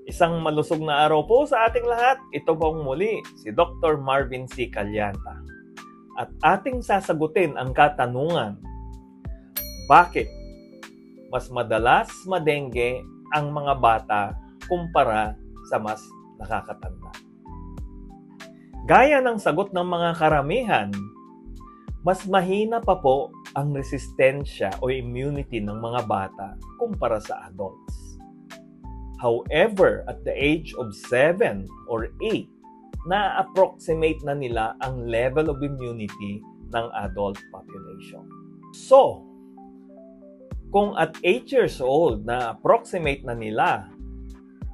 Isang malusog na araw po sa ating lahat. Ito pong muli si Dr. Marvin C. Calianta. At ating sasagutin ang katanungan, bakit mas madalas madengge ang mga bata kumpara sa mas nakakatanda? Gaya ng sagot ng mga karamihan, mas mahina pa po ang resistensya o immunity ng mga bata kumpara sa adults. However, at the age of 7 or 8, na-approximate na nila ang level of immunity ng adult population. So, kung at 8 years old na-approximate na nila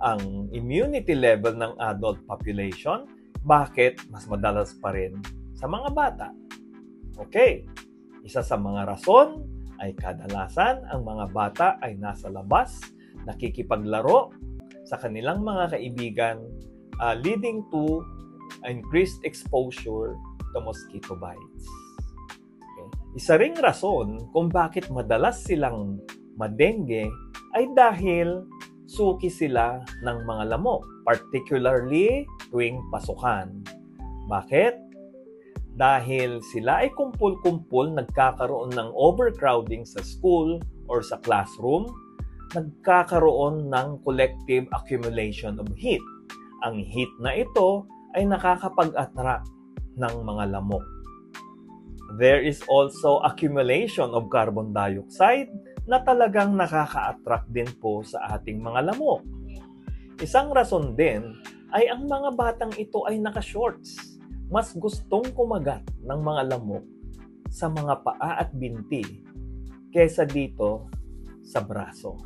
ang immunity level ng adult population, bakit mas madalas pa rin sa mga bata? Okay, isa sa mga rason ay kadalasan ang mga bata ay nasa labas, nakikipaglaro sa kanilang mga kaibigan, leading to increased exposure to mosquito bites. Okay. Isa ring rason kung bakit madalas silang madengge ay dahil suki sila ng mga lamok, particularly tuwing pasukan. Bakit? Dahil sila ay kumpul-kumpul, nagkakaroon ng overcrowding sa school or sa classroom, nagkakaroon ng collective accumulation of heat. Ang heat na ito ay nakakapag-attract ng mga lamok. There is also accumulation of carbon dioxide na talagang nakaka-attract din po sa ating mga lamok. Isang rason din ay ang mga batang ito ay naka-shorts. Mas gustong kumagat ng mga lamok sa mga paa at binti kaysa dito sa braso.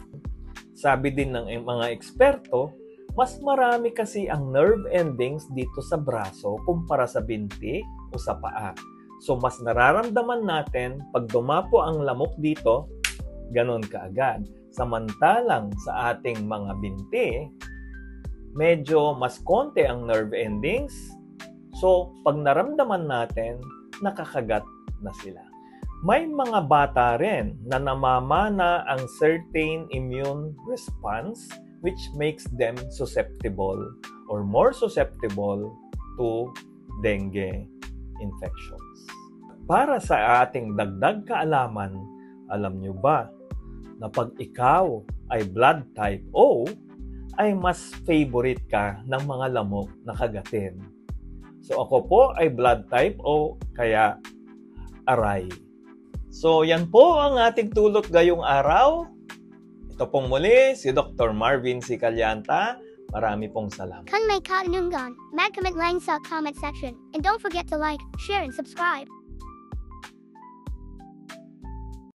Sabi din ng mga eksperto, mas marami kasi ang nerve endings dito sa braso kumpara sa binti o sa paa. So mas nararamdaman natin pag dumapo ang lamok dito, ganon kaagad. Samantalang sa ating mga binti, medyo mas konti ang nerve endings. So pag naramdaman natin, nakakagat na sila. May mga bata rin na namamana ang certain immune response which makes them susceptible or more susceptible to dengue infections. Para sa ating dagdag kaalaman, alam nyo ba na pag ikaw ay blood type O, ay mas favorite ka ng mga lamok na kagatin. So ako po ay blood type O, kaya aray. So, yan po ang ating tulot ngayong araw. Ito pong muli, si Dr. Marvin C. Calianta. Marami pong salamat. Kung may katanungan, mag-comment lang sa comment section. And don't forget to like, share, and subscribe.